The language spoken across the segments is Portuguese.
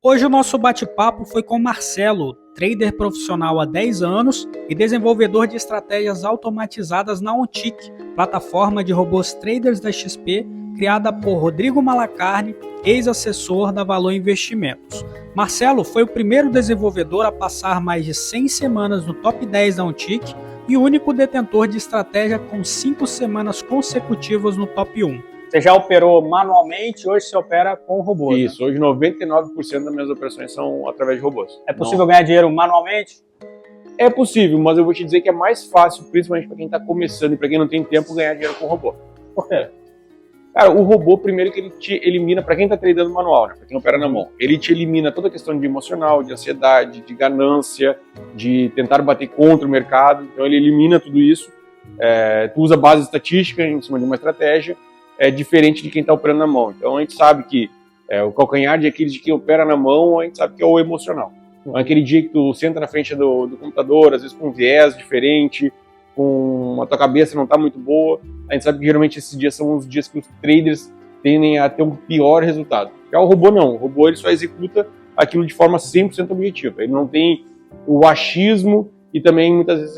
Hoje o nosso bate-papo foi com Marcelo, trader profissional há 10 anos e desenvolvedor de estratégias automatizadas na Ontic, plataforma de robôs traders da XP, criada por Rodrigo Malacarne, ex-assessor da Valor Investimentos. Marcelo foi o primeiro desenvolvedor a passar mais de 100 semanas no top 10 da Ontic e o único detentor de estratégia com 5 semanas consecutivas no top 1. Você já operou manualmente, hoje você opera com robôs? Isso, né? Hoje 99% das minhas operações são através de robôs. É possível ganhar dinheiro manualmente? É possível, mas eu vou te dizer que é mais fácil, principalmente para quem está começando e para quem não tem tempo, ganhar dinheiro com robô. Por quê? Cara, o robô, primeiro que ele te elimina, para quem está tradando manual, né, para quem opera na mão, ele te elimina toda a questão de emocional, de ansiedade, de ganância, de tentar bater contra o mercado. Então ele elimina tudo isso. Tu usa base estatística em cima de uma estratégia, é diferente de quem está operando na mão. Então a gente sabe que o calcanhar de Aquiles de quem opera na mão, a gente sabe que é o emocional. Então, aquele dia que tu senta na frente do computador, às vezes com um viés diferente, com a tua cabeça não está muito boa, a gente sabe que geralmente esses dias são os dias que os traders tendem a ter um pior resultado. Já o robô não, o robô ele só executa aquilo de forma 100% objetiva. Ele não tem o achismo e também muitas vezes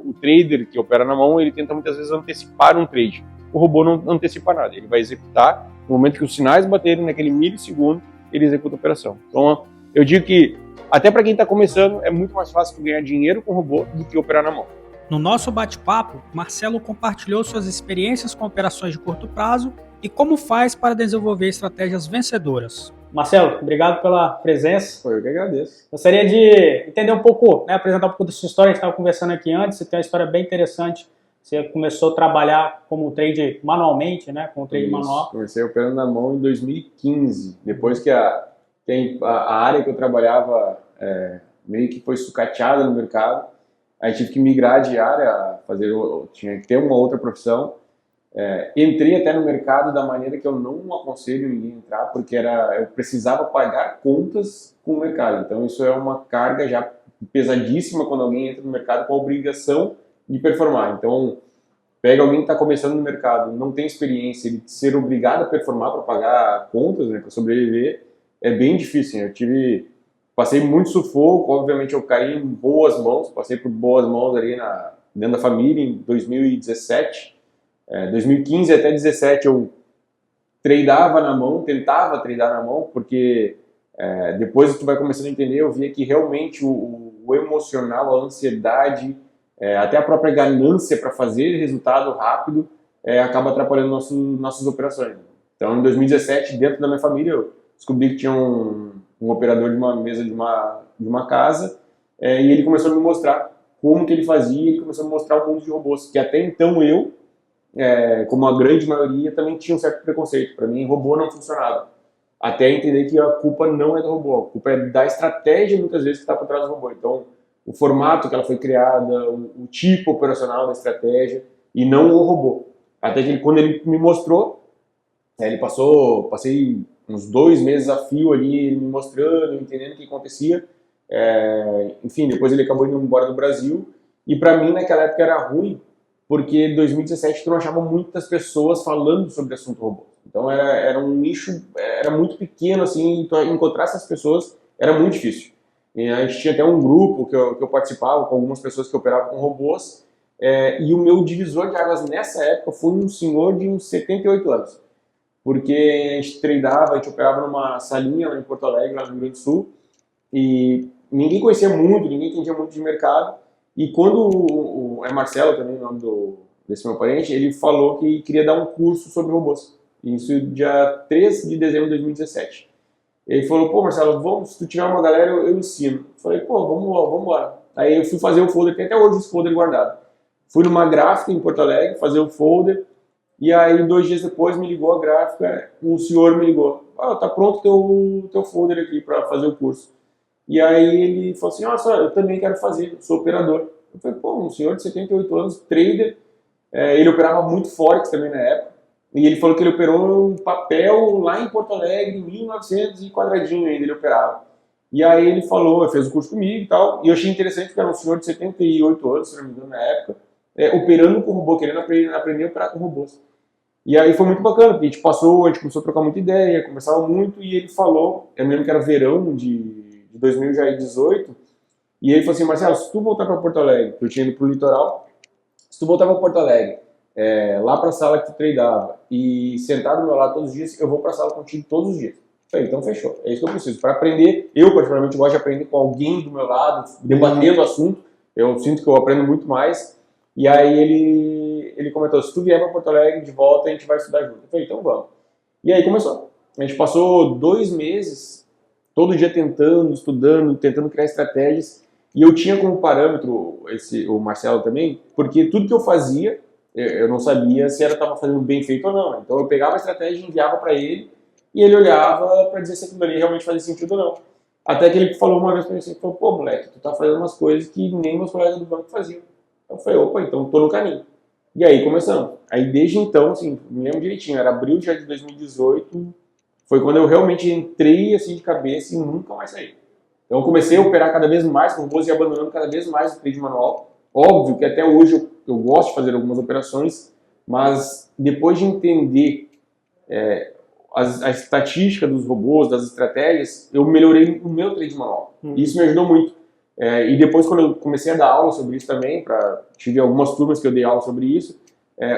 o trader que opera na mão, ele tenta muitas vezes antecipar um trade. O robô não antecipa nada, ele vai executar no momento que os sinais baterem naquele milissegundo, ele executa a operação. Então eu digo que até para quem está começando é muito mais fácil ganhar dinheiro com o robô do que operar na mão. No nosso bate-papo, Marcelo compartilhou suas experiências com operações de curto prazo e como faz para desenvolver estratégias vencedoras. Marcelo, obrigado pela presença. Eu que agradeço. Gostaria de entender um pouco, apresentar um pouco da sua história. A gente estava conversando aqui antes, você tem uma história bem interessante. Você começou a trabalhar como trade manualmente, com o trade manual. Comecei operando na mão em 2015, depois que a área que eu trabalhava meio que foi sucateada no mercado. Aí tive que migrar de área, tinha que ter uma outra profissão. Entrei até no mercado da maneira que eu não aconselho ninguém entrar, porque eu precisava pagar contas com o mercado. Então isso é uma carga já pesadíssima quando alguém entra no mercado com a obrigação de performar. Então, pega alguém que está começando no mercado, não tem experiência, ele ser obrigado a performar para pagar contas, para sobreviver, é bem difícil. Passei muito sufoco, obviamente eu caí em boas mãos, passei por boas mãos ali dentro da família em 2017. 2015 até 2017 eu tradeava na mão, tentava tradar na mão, porque depois que tu vai começando a entender, eu via que realmente o emocional, a ansiedade, até a própria ganância para fazer resultado rápido acaba atrapalhando nossas operações. Então, em 2017, dentro da minha família, eu descobri que tinha um operador de uma mesa de uma casa e ele começou a me mostrar como que ele fazia, ele começou a me mostrar um mundo de robôs, que até então eu, como a grande maioria, também tinha um certo preconceito. Para mim, robô não funcionava. Até entender que a culpa não é do robô, a culpa é da estratégia, muitas vezes, que está por trás do robô. Então, o formato que ela foi criada, o tipo operacional da estratégia e não o robô. Até que quando ele me mostrou, passei uns 2 meses a fio ali, ele me mostrando, entendendo o que acontecia. Enfim, depois ele acabou indo embora do Brasil. E para mim, naquela época, era ruim, porque em 2017 tu não achava muitas pessoas falando sobre o assunto robô. Então era um nicho, era muito pequeno, assim, então encontrar essas pessoas era muito difícil. E a gente tinha até um grupo que eu participava com algumas pessoas que operavam com robôs, e o meu divisor de águas nessa época foi um senhor de uns 78 anos. Porque a gente tradeava, a gente operava numa salinha lá em Porto Alegre, lá no Rio Grande do Sul, e ninguém conhecia muito, ninguém entendia muito de mercado. E quando é Marcelo também, o nome desse meu parente, ele falou que queria dar um curso sobre robôs. Isso dia 3 de dezembro de 2017. Ele falou, pô, Marcelo, se tu tiver uma galera, eu ensino. Eu falei, pô, vamos embora. Aí eu fui fazer o folder, tem até hoje esse folder guardado. Fui numa gráfica em Porto Alegre, fazer o folder, e aí 2 dias depois me ligou a gráfica, um senhor me ligou. Tá pronto teu folder aqui para fazer o curso. E aí ele falou assim, só, eu também quero fazer, sou operador. Eu falei, pô, um senhor de 78 anos, trader, ele operava muito Forex também na época, e ele falou que ele operou um papel lá em Porto Alegre, em 1900 e quadradinho ainda ele operava. E aí ele falou, fez o curso comigo e tal, e eu achei interessante porque era um senhor de 78 anos, se não me engano, na época, operando com robô, querendo aprender a operar com robôs. E aí foi muito bacana, porque a gente começou a trocar muita ideia, conversava muito, e ele falou, eu me lembro que era verão de 2018, e ele falou assim, Marcelo, se tu voltar para Porto Alegre, que eu tinha ido pro litoral, se tu voltar para Porto Alegre, lá para a sala que tu treinava, e sentar do meu lado todos os dias, eu vou para a sala contigo todos os dias. Eu falei, então fechou, é isso que eu preciso. Para aprender, eu particularmente gosto de aprender com alguém do meu lado, debatendo o assunto, eu sinto que eu aprendo muito mais. E aí ele comentou, se tu vier para Porto Alegre de volta, a gente vai estudar junto. Eu falei, então vamos. E aí começou. A gente passou 2 meses, todo dia tentando, estudando, tentando criar estratégias. E eu tinha como parâmetro, o Marcelo também, porque tudo que eu fazia, eu não sabia se ela estava fazendo bem feito ou não. Então eu pegava a estratégia e enviava para ele, e ele olhava para dizer se aquilo ali realmente fazia sentido ou não. Até que ele falou uma vez para mim assim, falou, pô, moleque, tu tá fazendo umas coisas que nem meus colegas do banco faziam. Eu falei, opa, então tô no caminho. E aí começamos. Aí desde então, assim, me lembro direitinho, era abril já de 2018, foi quando eu realmente entrei assim de cabeça e nunca mais saí. Então eu comecei a operar cada vez mais com robôs e abandonando cada vez mais o trade manual. Óbvio que até hoje eu gosto de fazer algumas operações, mas depois de entender a estatística dos robôs, das estratégias, eu melhorei o meu trade manual. E isso me ajudou muito. E depois, quando eu comecei a dar aula sobre isso também, tive algumas turmas que eu dei aula sobre isso,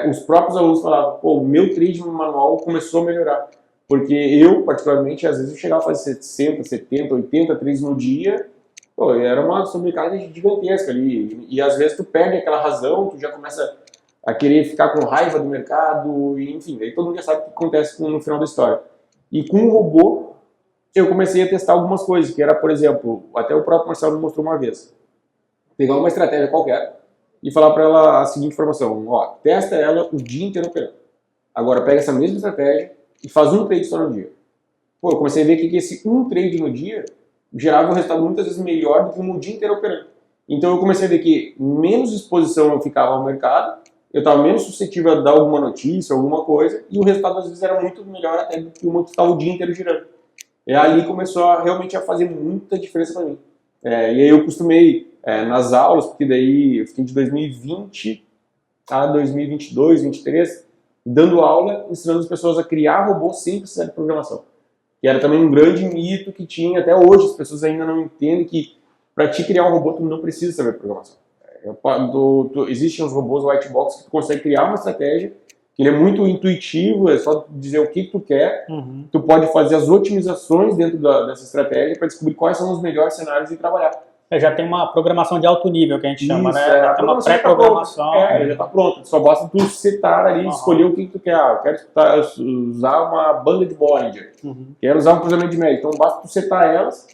os próprios alunos falavam, pô, o meu trade manual começou a melhorar. Porque eu, particularmente, às vezes eu chegava a fazer 60, 70, 80 trades no dia, pô, era uma sobrecarga gigantesca ali. E às vezes tu perde aquela razão, tu já começa a querer ficar com raiva do mercado, e, enfim, aí todo mundo já sabe o que acontece no final da história. E com o robô, eu comecei a testar algumas coisas, que era, por exemplo, até o próprio Marcelo me mostrou uma vez, pegar uma estratégia qualquer e falar para ela a seguinte informação, ó, testa ela o dia inteiro operando. Agora pega essa mesma estratégia e faz um trade só no dia. Pô, eu comecei a ver que esse um trade no dia gerava um resultado muitas vezes melhor do que um dia inteiro operando. Então eu comecei a ver que menos exposição eu ficava ao mercado, eu estava menos suscetível a dar alguma notícia, alguma coisa, e o resultado às vezes era muito melhor até do que uma que estava o dia inteiro girando. E ali começou realmente a fazer muita diferença para mim. E aí eu costumei, nas aulas, porque daí eu fiquei de 2020 a 2022, 2023, dando aula, ensinando as pessoas a criar robôs sem precisar de programação. Que era também um grande mito que tinha, até hoje as pessoas ainda não entendem que para te criar um robô tu não precisa saber programação. Existem os robôs white box que tu consegue criar uma estratégia, que ele é muito intuitivo, é só dizer o que tu quer, tu pode fazer as otimizações dentro dessa estratégia para descobrir quais são os melhores cenários e trabalhar. Já tem uma programação de alto nível, que a gente chama, né? Já tem uma pré-programação. Já está pronto. Só basta tu setar ali, escolher o que tu quer. Eu quero usar uma banda de Bollinger, quero usar um cruzamento de média. Então basta tu setar elas,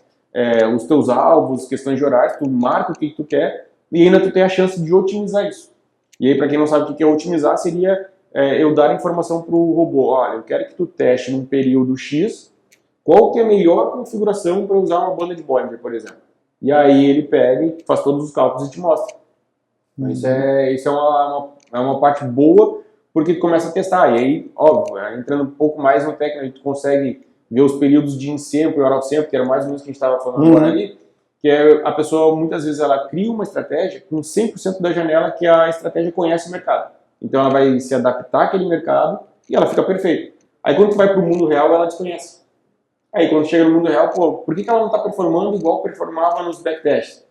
os teus alvos, questões de horários, tu marca o que tu quer e ainda tu tem a chance de otimizar isso. E aí, para quem não sabe o que é otimizar, seria eu dar informação para o robô. Olha, eu quero que tu teste num período X qual que é a melhor configuração para usar uma banda de Bollinger, por exemplo. E aí ele pega e faz todos os cálculos e te mostra. Isso é uma parte boa, porque tu começa a testar. E aí, óbvio, entrando um pouco mais no técnico, tu consegue ver os períodos de in-sample e out-of-sample, que era mais ou menos o que a gente estava falando agora ali, que a pessoa, muitas vezes, ela cria uma estratégia com 100% da janela que a estratégia conhece o mercado. Então ela vai se adaptar àquele mercado e ela fica perfeita. Aí quando tu vai para o mundo real, ela desconhece. Aí quando chega no mundo real, pô, por que ela não está performando igual performava nos backtests?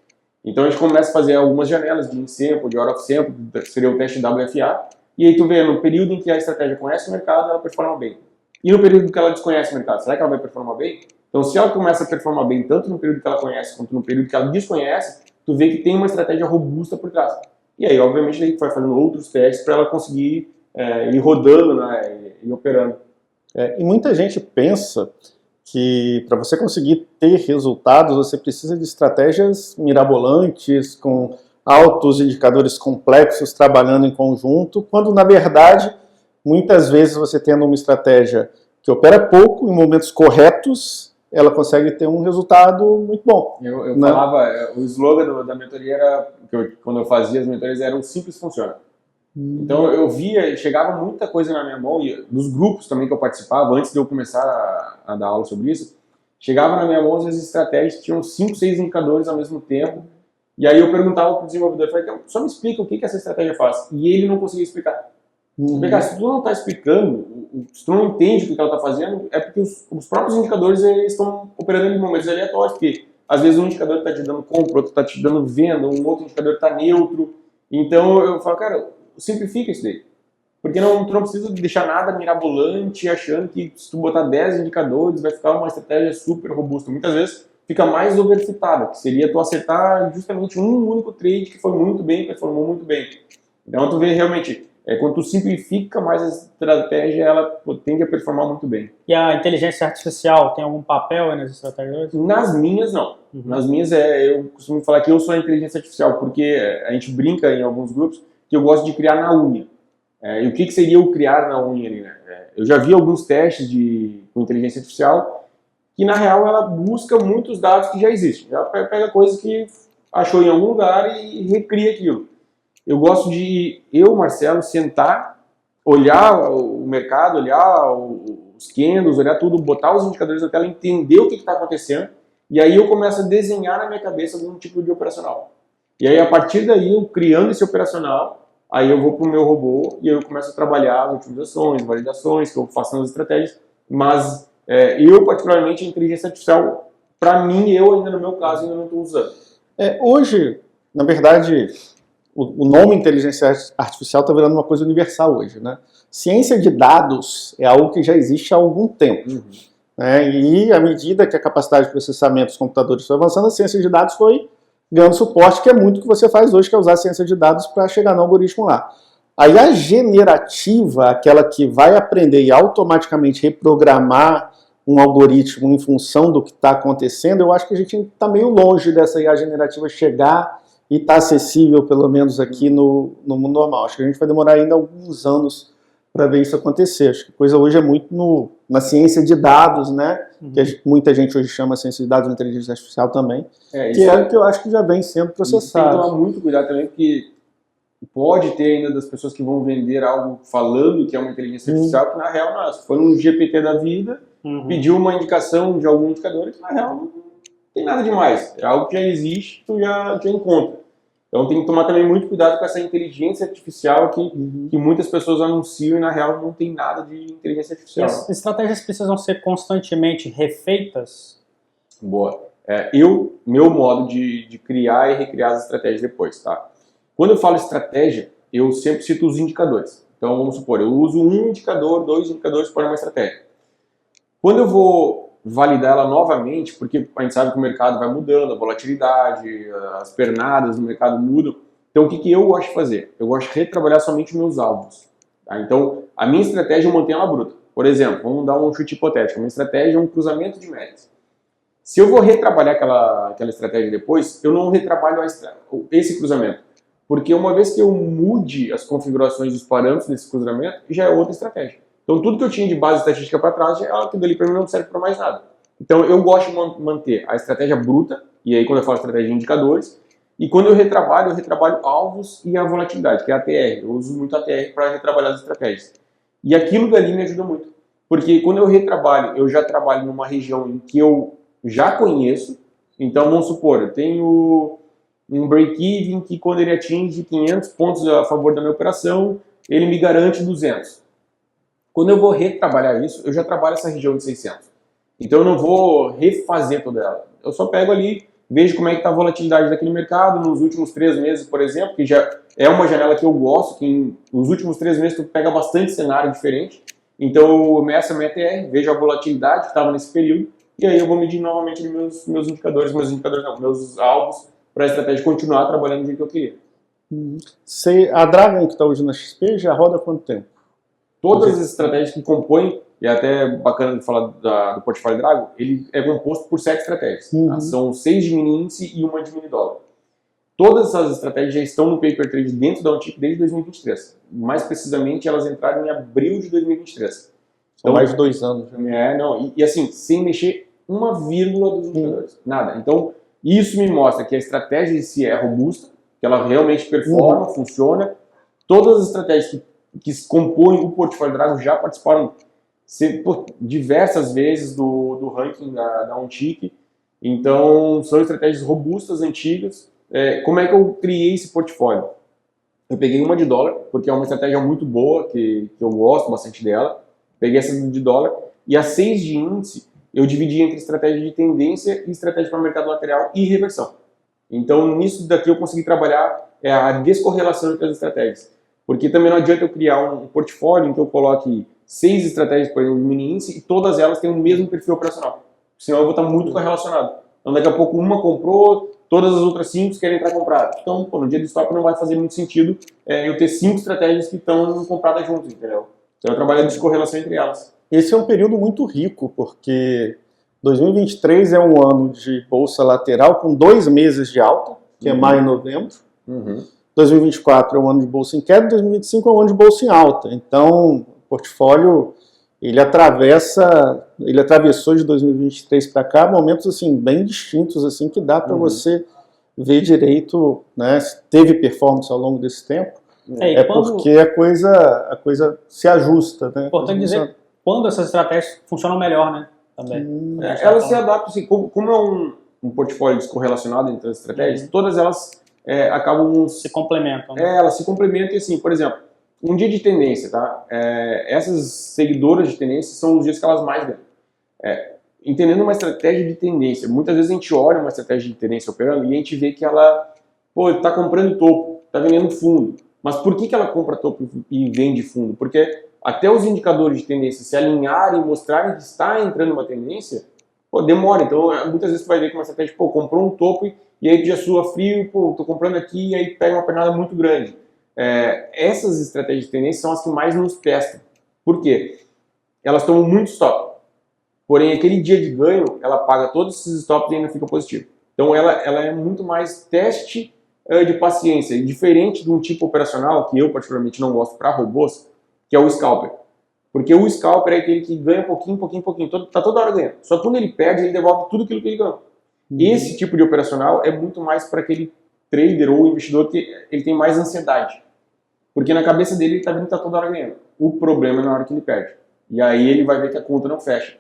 Então a gente começa a fazer algumas janelas de in-sample, de out-of-sample, seria o teste WFA, e aí tu vê no período em que a estratégia conhece o mercado, ela performa bem. E no período que ela desconhece o mercado, será que ela vai performar bem? Então se ela começa a performar bem tanto no período que ela conhece quanto no período que ela desconhece, tu vê que tem uma estratégia robusta por trás. E aí, obviamente, daí tu vai fazendo outros testes para ela conseguir ir rodando, né, e operando. E muita gente pensa que para você conseguir ter resultados, você precisa de estratégias mirabolantes, com altos indicadores complexos trabalhando em conjunto, quando na verdade, muitas vezes você tendo uma estratégia que opera pouco, em momentos corretos, ela consegue ter um resultado muito bom. Eu falava, o slogan da mentoria era, quando eu fazia as mentorias, era o simples funciona. Então eu via, chegava muita coisa na minha mão, e dos grupos também que eu participava, antes de eu começar a dar aula sobre isso, chegava na minha mão as estratégias que tinham 5, 6 indicadores ao mesmo tempo, e aí eu perguntava para o desenvolvedor, eu falei, então, só me explica o que essa estratégia faz. E ele não conseguia explicar. Cara, se tu não está explicando, se tu não entende o que ela está fazendo, é porque os próprios indicadores eles estão operando em momentos aleatórios, porque às vezes um indicador está te dando compra, outro está te dando venda, um outro indicador está neutro. Então eu falo, cara, simplifica isso daí. Porque tu não precisa deixar nada mirabolante achando que se tu botar 10 indicadores vai ficar uma estratégia super robusta. Muitas vezes fica mais overfitada, que seria tu acertar justamente um único trade que foi muito bem, performou muito bem. Então tu vê realmente, quando tu simplifica mais a estratégia, ela tende a performar muito bem. E a inteligência artificial tem algum papel aí nas estratégias? Nas minhas, não. Nas minhas, eu costumo falar que eu sou a inteligência artificial, porque a gente brinca em alguns grupos que eu gosto de criar na unha. E o que seria o criar na unha ali, né? Eu já vi alguns testes com inteligência artificial que, na real, ela busca muitos dados que já existem. Ela pega coisas que achou em algum lugar e recria aquilo. Eu gosto de, Marcelo, sentar, olhar o mercado, olhar os candles, olhar tudo, botar os indicadores na tela, entender o que está acontecendo, e aí eu começo a desenhar na minha cabeça algum tipo de operacional. E aí, a partir daí, eu criando esse operacional, aí eu vou para o meu robô e eu começo a trabalhar as otimizações, validações, que eu faço nas estratégias, mas eu, particularmente, a inteligência artificial, para mim, eu ainda no meu caso, ainda não estou usando. Hoje, na verdade, o nome inteligência artificial está virando uma coisa universal hoje, né? Ciência de dados é algo que já existe há algum tempo. E à medida que a capacidade de processamento dos computadores foi avançando, a ciência de dados foi ganhando suporte, que é muito o que você faz hoje, que é usar a ciência de dados para chegar no algoritmo lá. Aí a generativa, aquela que vai aprender e automaticamente reprogramar um algoritmo em função do que está acontecendo, eu acho que a gente está meio longe dessa IA generativa chegar e estar acessível, pelo menos aqui no mundo normal. Acho que a gente vai demorar ainda alguns anos para ver isso acontecer. Acho que a coisa hoje é muito na ciência de dados, né? Que muita gente hoje chama ciência de dados de inteligência artificial também, que é o que eu acho que já vem sendo processado. Tem que tomar muito cuidado também, porque pode ter ainda das pessoas que vão vender algo falando que é uma inteligência artificial, que na real não é. Se for um GPT da vida, pediu uma indicação de algum indicador, que na real não tem nada demais. É algo que já existe, tu já encontra. Então tem que tomar também muito cuidado com essa inteligência artificial que muitas pessoas anunciam e na real não tem nada de inteligência artificial. E as estratégias precisam ser constantemente refeitas? Boa. Meu modo de criar e recriar as estratégias depois, tá? Quando eu falo estratégia, eu sempre cito os indicadores. Então vamos supor, eu uso um indicador, 2 indicadores para uma estratégia. Quando eu vou validar ela novamente, porque a gente sabe que o mercado vai mudando, a volatilidade, as pernadas do mercado mudam. Então, o que eu gosto de fazer? Eu gosto de retrabalhar somente os meus alvos. Tá? Então, a minha estratégia eu mantenho ela bruta. Por exemplo, vamos dar um chute hipotético. A minha estratégia é um cruzamento de médias. Se eu vou retrabalhar aquela estratégia depois, eu não retrabalho esse cruzamento. Porque uma vez que eu mude as configurações dos parâmetros desse cruzamento, já é outra estratégia. Então, tudo que eu tinha de base estatística para trás, aquilo ali para mim não serve para mais nada. Então, eu gosto de manter a estratégia bruta, e aí quando eu falo estratégia de indicadores, e quando eu retrabalho alvos e a volatilidade, que é a ATR. Eu uso muito a ATR para retrabalhar as estratégias. E aquilo dali me ajuda muito. Porque quando eu retrabalho, eu já trabalho numa região em que eu já conheço. Então, vamos supor, eu tenho um break-even que quando ele atinge 500 pontos a favor da minha operação, ele me garante 200. Quando eu vou retrabalhar isso, eu já trabalho essa região de 600. Então eu não vou refazer toda ela. Eu só pego ali, vejo como é que está a volatilidade daquele mercado nos últimos 3 meses, por exemplo, que já é uma janela que eu gosto, que nos últimos 3 meses tu pega bastante cenário diferente. Então eu começo a minha TR, vejo a volatilidade que estava nesse período, e aí eu vou medir novamente meus indicadores, meus alvos, para a estratégia continuar trabalhando do jeito que eu queria. A Dragon que está hoje na XP já roda há quanto tempo? Todas as estratégias que compõem, e até bacana de falar do portfólio Dragon, ele é composto por 7 estratégias. Tá? São 6 de mini índice e uma de mini dólar. Todas essas estratégias já estão no Paper Trade dentro da OnTick desde 2023. Mais precisamente, elas entraram em abril de 2023. São mais de 2 anos. E assim, sem mexer uma vírgula dos indicadores. Nada. Então, isso me mostra que a estratégia em si é robusta, que ela realmente performa, funciona. Todas as estratégias que compõem o portfólio Dragon já participaram diversas vezes do ranking da OnTick. Então, são estratégias robustas, antigas. Como é que eu criei esse portfólio? Eu peguei uma de dólar, porque é uma estratégia muito boa, que eu gosto bastante dela. Peguei essa de dólar. E as 6 de índice, eu dividi entre estratégia de tendência e estratégia para mercado lateral e reversão. Então, nisso daqui eu consegui trabalhar a descorrelação entre as estratégias. Porque também não adianta eu criar um portfólio em que eu coloque 6 estratégias, por exemplo, de mini índice, e todas elas têm o mesmo perfil operacional. Senão eu vou estar muito correlacionado. Então, daqui a pouco uma comprou, todas as outras 5 querem entrar compradas. Então, no dia do stop não vai fazer muito sentido eu ter 5 estratégias que estão compradas juntas, entendeu? Então, eu trabalho a descorrelação entre elas. Esse é um período muito rico, porque 2023 é um ano de bolsa lateral com 2 meses de alta, que é maio e novembro. 2024 é um ano de bolsa em queda, 2025 é um ano de bolsa em alta. Então, o portfólio, ele atravessou de 2023 para cá momentos assim bem distintos, assim, que dá para você ver direito, né, se teve performance ao longo desse tempo. Porque a coisa se ajusta, né? Importante dizer quando essas estratégias funcionam melhor, né? Também. Elas se adaptam, assim, como é um portfólio descorrelacionado entre as estratégias, todas elas acabam se complementam. Né? Elas se complementam, e assim, por exemplo, um dia de tendência, tá? Essas seguidoras de tendência são os dias que elas mais ganham. Entendendo uma estratégia de tendência, muitas vezes a gente olha uma estratégia de tendência operando e a gente vê que ela, está comprando topo, está vendendo fundo. Mas por que ela compra topo e vende fundo? Porque até os indicadores de tendência se alinharem e mostrarem que está entrando uma tendência, demora. Então, muitas vezes tu vai ver que uma estratégia, comprou um topo e aí tu já sua frio, tô comprando aqui e aí pega uma pernada muito grande. Essas estratégias de tendência são as que mais nos testam. Por quê? Elas tomam muito stop. Porém, aquele dia de ganho, ela paga todos esses stops e ainda fica positivo. Então, ela é muito mais teste de paciência, diferente de um tipo operacional que eu particularmente não gosto para robôs, que é o scalper. Porque o scalper é aquele que ganha pouquinho, tá toda hora ganhando. Só que quando ele perde, ele devolve tudo aquilo que ele ganhou. Esse tipo de operacional é muito mais para aquele trader ou investidor que ele tem mais ansiedade. Porque na cabeça dele ele tá vendo que tá toda hora ganhando. O problema é na hora que ele perde. E aí ele vai ver que a conta não fecha.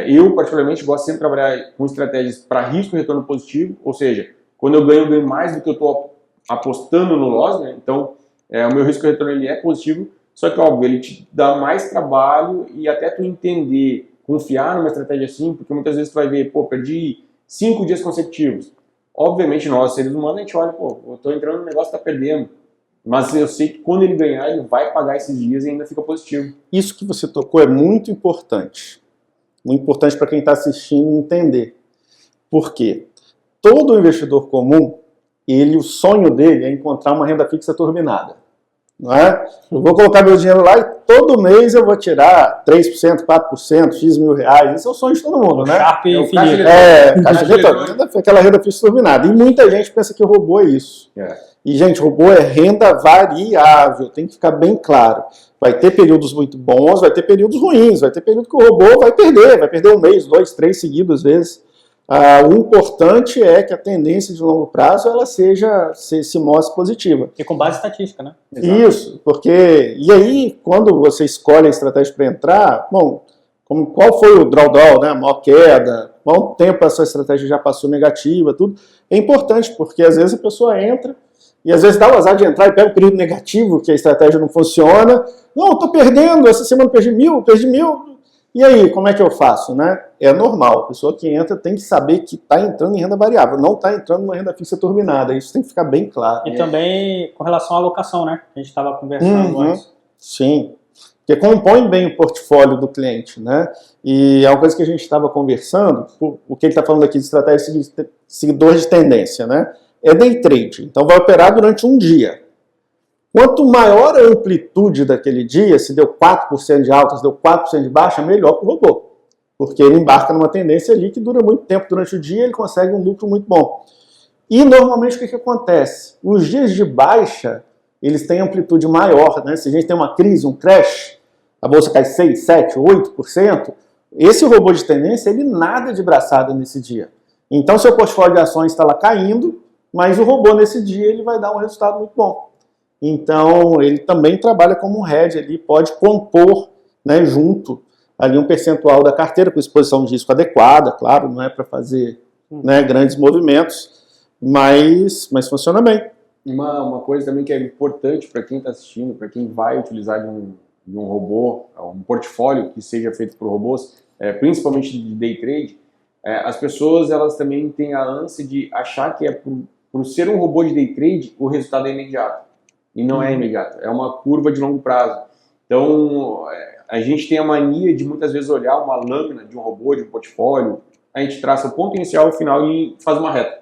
Eu, particularmente, gosto sempre de trabalhar com estratégias para risco e retorno positivo, ou seja, quando eu ganho mais do que eu estou apostando no loss, né? Então, o meu risco e retorno ele é positivo, só que, óbvio, ele te dá mais trabalho e até tu entender, confiar numa estratégia assim, porque muitas vezes tu vai ver, perdi 5 dias consecutivos. Obviamente, nós, seres humanos, a gente olha, eu estou entrando no negócio, tá perdendo. Mas eu sei que quando ele ganhar, ele vai pagar esses dias e ainda fica positivo. Isso que você tocou é muito importante. Muito importante para quem está assistindo entender. Por quê? Todo investidor comum, o sonho dele é encontrar uma renda fixa turbinada. Não é? Eu vou colocar meu dinheiro lá e todo mês eu vou tirar 3%, 4%, X mil reais. Esse é o sonho de todo mundo, né? Sharp infinito. Caixa eletrônica, aquela renda fixa turbinada. E muita gente pensa que o robô é isso. E, gente, robô é renda variável, tem que ficar bem claro. Vai ter períodos muito bons, vai ter períodos ruins, vai ter período que o robô vai perder 1 mês, 2, 3 seguidos às vezes. O importante é que a tendência de longo prazo ela se mostre positiva. E com base estatística, né? Exato. Isso, porque... E aí, quando você escolhe a estratégia para entrar, qual foi o drawdown, né, a maior queda, quanto tempo essa estratégia já passou negativa, tudo, é importante, porque às vezes a pessoa entra e às vezes dá o azar de entrar e pega um período negativo, que a estratégia não funciona. Não, estou perdendo, essa semana perdi 1.000. E aí, como é que eu faço, né? É normal, a pessoa que entra tem que saber que está entrando em renda variável, não está entrando numa renda fixa turbinada, isso tem que ficar bem claro. E também com relação à alocação, né? A gente estava conversando antes. Sim, porque compõe bem o portfólio do cliente, né? E é uma coisa que a gente estava conversando, o que ele está falando aqui de estratégia de seguidor de tendência, né? É day trade, então vai operar durante um dia. Quanto maior a amplitude daquele dia, se deu 4% de alta, se deu 4% de baixa, melhor para o robô. Porque ele embarca numa tendência ali que dura muito tempo durante o dia, ele consegue um lucro muito bom. E normalmente o que acontece? Os dias de baixa, eles têm amplitude maior, né? Se a gente tem uma crise, um crash, a bolsa cai 6, 7, 8%, esse robô de tendência, ele nada de braçada nesse dia. Então, seu portfólio de ações está lá caindo, mas o robô nesse dia ele vai dar um resultado muito bom. Então, ele também trabalha como um hedge, ele pode compor, né, junto ali um percentual da carteira com exposição de risco adequada, claro, não é para fazer, né, grandes movimentos, mas funciona bem. Uma coisa também que é importante para quem está assistindo, para quem vai utilizar de um robô, um portfólio que seja feito por robôs, principalmente de day trade, as pessoas elas também têm a ânsia de achar que por ser um robô de day trade, o resultado é imediato. E não é imediato, é uma curva de longo prazo. Então, a gente tem a mania de muitas vezes olhar uma lâmina de um robô, de um portfólio, a gente traça o ponto inicial, o final e faz uma reta.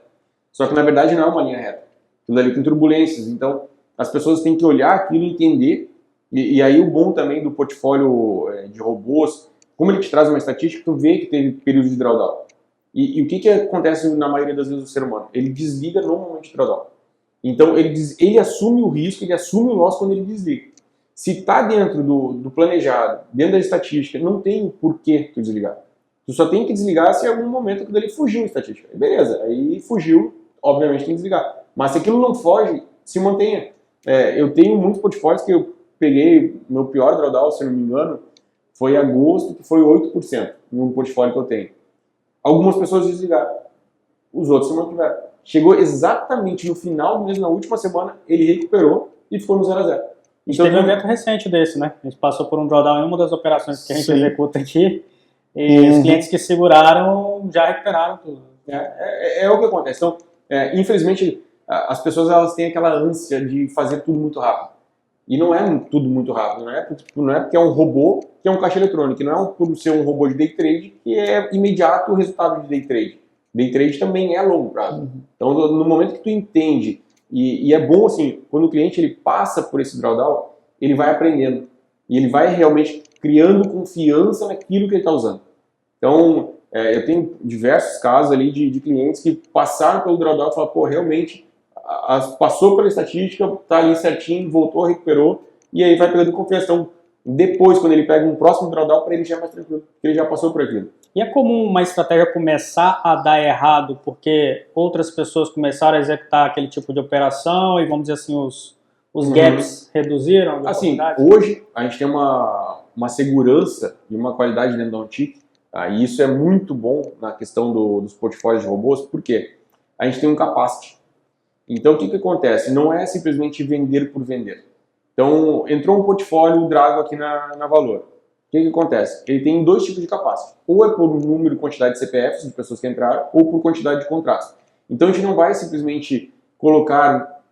Só que na verdade não é uma linha reta. Tudo ali tem turbulências, então as pessoas têm que olhar aquilo e entender, e aí o bom também do portfólio de robôs, como ele te traz uma estatística, tu vê que teve período de drawdown. E o que acontece na maioria das vezes do ser humano? Ele desliga no momento de drawdown. Então ele assume o risco, ele assume o loss quando ele desliga. Se está dentro do planejado, dentro da estatística, não tem porquê tu desligar. Tu só tem que desligar se em algum momento aquilo ali fugiu a estatística. Beleza, aí fugiu, obviamente tem que desligar. Mas se aquilo não foge, se mantenha. Eu tenho muitos portfólios que eu peguei, meu pior drawdown, se eu não me engano, foi em agosto, que foi 8% num portfólio que eu tenho. Algumas pessoas desligaram, os outros se mantiveram. Chegou exatamente no final do mês, na última semana, ele recuperou e ficou no 0 a 0. A gente teve um evento recente desse, né? A gente passou por um drawdown em uma das operações que a gente executa aqui, e os clientes que seguraram já recuperaram tudo. É o que acontece. Então, infelizmente, as pessoas elas têm aquela ânsia de fazer tudo muito rápido. E não é tudo muito rápido, não é porque é um robô que é um caixa eletrônico, não é por ser um robô de day trade que é imediato o resultado de day trade. Day trade também é a longo prazo. Então, no momento que tu entende, e é bom assim, quando o cliente ele passa por esse drawdown, ele vai aprendendo. E ele vai realmente criando confiança naquilo que ele está usando. Então, eu tenho diversos casos ali de clientes que passaram pelo drawdown e falaram, pô, realmente passou pela estatística, tá ali certinho, voltou, recuperou, e aí vai pegando confiança. Então, depois, quando ele pega um próximo drawdown, para ele já é mais tranquilo, porque ele já passou por aquilo. E é comum uma estratégia começar a dar errado porque outras pessoas começaram a executar aquele tipo de operação e, vamos dizer assim, os gaps reduziram? Assim, hoje a gente tem uma segurança e uma qualidade dentro da OnTick, e isso é muito bom na questão dos portfólios de robôs, porque a gente tem um capacity. Então, o que acontece? Não é simplesmente vender por vender. Então, entrou um portfólio Drago aqui na Valor. O que acontece? Ele tem dois tipos de capacity. Ou é por número e quantidade de CPFs, de pessoas que entraram, ou por quantidade de contratos. Então, a gente não vai simplesmente colocar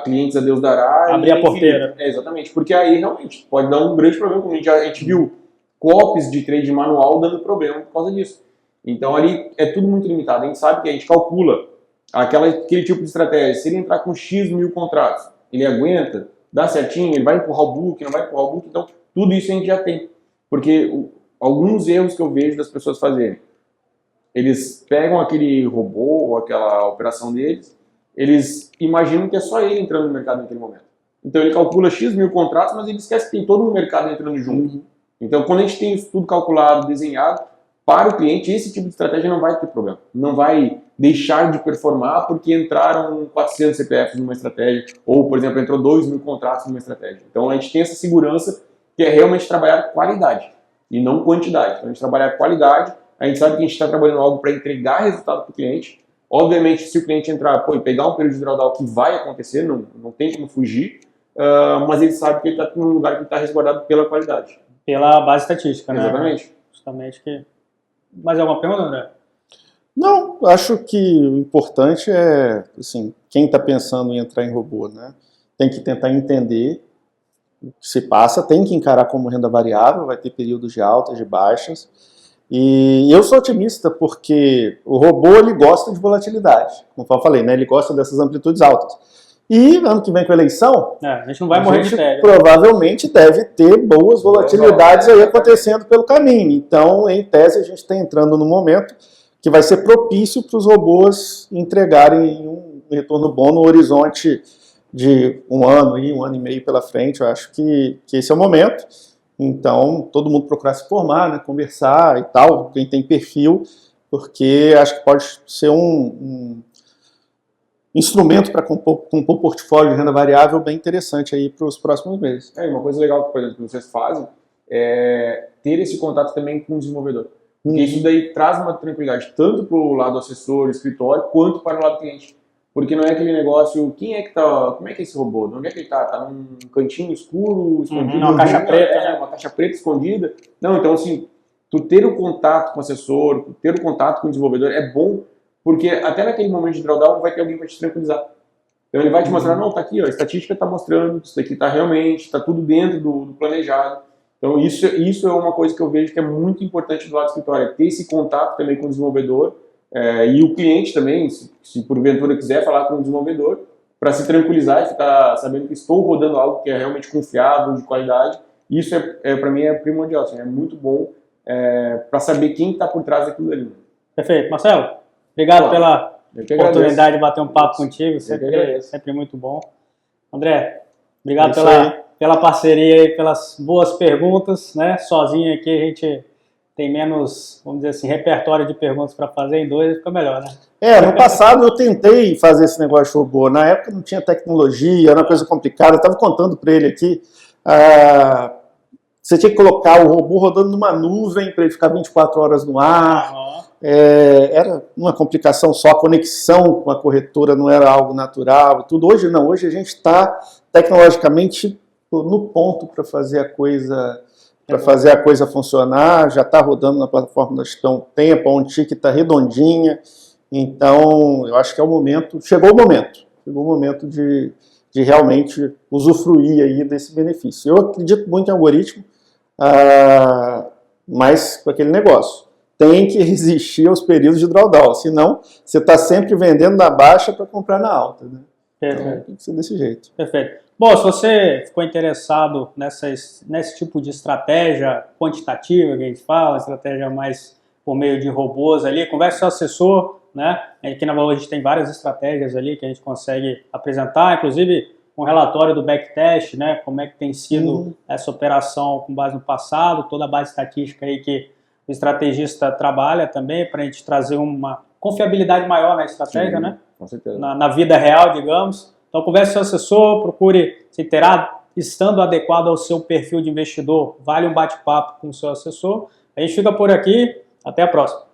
clientes a Deus dará... Abrir a porteira. Exatamente, porque aí realmente pode dar um grande problema. Como a gente viu copies de trade manual dando problema por causa disso. Então, ali é tudo muito limitado. A gente sabe que a gente calcula aquele tipo de estratégia. Se ele entrar com X mil contratos, ele aguenta, dá certinho, ele vai empurrar o book, não vai empurrar o book, então tudo isso a gente já tem. Porque alguns erros que eu vejo das pessoas fazerem, eles pegam aquele robô ou aquela operação deles, eles imaginam que é só ele entrando no mercado naquele momento. Então ele calcula X mil contratos, mas ele esquece que tem todo um mercado entrando junto. Então quando a gente tem isso tudo calculado, desenhado, para o cliente, esse tipo de estratégia não vai ter problema. Não vai deixar de performar porque entraram 400 CPFs numa estratégia, ou, por exemplo, entrou 2 mil contratos numa estratégia. Então, a gente tem essa segurança que é realmente trabalhar qualidade e não quantidade. Então, a gente trabalhar qualidade, a gente sabe que a gente está trabalhando algo para entregar resultado para o cliente. Obviamente, se o cliente entrar e pegar um período de drawdown que vai acontecer, não tem como fugir, mas ele sabe que ele está num lugar que está resguardado pela qualidade. Pela base estatística, né? Exatamente. Justamente que... Mais alguma pergunta, André? Não, acho que o importante é, assim, quem está pensando em entrar em robô, né? Tem que tentar entender o que se passa, tem que encarar como renda variável, vai ter períodos de altas, de baixas. E eu sou otimista porque o robô ele gosta de volatilidade, como eu falei, né? Ele gosta dessas amplitudes altas. E ano que vem com a eleição, a gente não vai morrer de tédio. Provavelmente deve ter boas volatilidades aí acontecendo pelo caminho. Então, em tese, a gente está entrando no momento que vai ser propício para os robôs entregarem um retorno bom no horizonte de um ano e meio pela frente. Eu acho que esse é o momento. Então, todo mundo procurar se formar, né, conversar e tal, quem tem perfil, porque acho que pode ser um instrumento para compor portfólio de renda variável bem interessante aí para os próximos meses. Uma coisa legal, por exemplo, que vocês fazem é ter esse contato também com o desenvolvedor. Porque isso daí traz uma tranquilidade tanto para o lado assessor, escritório, quanto para o lado cliente. porque não é aquele negócio, quem é que tá, como é que é esse robô? Onde é que ele tá? Tá num cantinho escuro, escondido? Uma caixa preta, né? Uma caixa preta escondida. Não, então assim, tu ter o contato com o assessor, tu ter o contato com o desenvolvedor é bom, porque até naquele momento de drawdown vai ter alguém para te tranquilizar. Então ele vai te mostrar, não, tá aqui, ó, a estatística tá mostrando, isso daqui tá realmente, tá tudo dentro do planejado. Então isso é uma coisa que eu vejo que é muito importante do lado do escritório, é ter esse contato também com o desenvolvedor, e o cliente também, se porventura quiser falar com o desenvolvedor, para se tranquilizar e ficar sabendo que estou rodando algo que é realmente confiável, de qualidade. Isso para mim é primordial, assim, é muito bom para saber quem está por trás daquilo ali. Perfeito. Marcelo, obrigado pela oportunidade de bater um papo contigo, sempre muito bom. André, obrigado pela parceria e pelas boas perguntas, né? Sozinho aqui a gente tem menos, vamos dizer assim, repertório de perguntas para fazer, em dois fica melhor, né? No passado eu tentei fazer esse negócio de robô. Na época não tinha tecnologia, era uma coisa complicada. Eu estava contando para ele aqui. Você tinha que colocar o robô rodando numa nuvem para ele ficar 24 horas no ar. Era uma complicação só. A conexão com a corretora não era algo natural. Tudo. Hoje não. Hoje a gente está tecnologicamente no ponto para fazer a coisa funcionar. Já está rodando na plataforma da Gestão há tempo. A OnTick está redondinha. Então, eu acho que é o momento, chegou o momento de realmente usufruir aí desse benefício. Eu acredito muito em algoritmo, mas com aquele negócio, tem que resistir aos períodos de drawdown, senão você está sempre vendendo na baixa para comprar na alta, né? Então, tem que ser desse jeito. Perfeito. Bom, se você ficou interessado nesse tipo de estratégia quantitativa que a gente fala, estratégia mais por meio de robôs ali, converse com o seu assessor, né? Aqui na Valor a gente tem várias estratégias ali que a gente consegue apresentar, inclusive um relatório do backtest, né? Como é que tem sido essa operação com base no passado, toda a base estatística aí que o estrategista trabalha também para a gente trazer uma confiabilidade maior na estratégia, né? Com certeza. Na vida real, digamos. Então converse com o seu assessor, procure se inteirar, estando adequado ao seu perfil de investidor, vale um bate-papo com o seu assessor. A gente fica por aqui, até a próxima.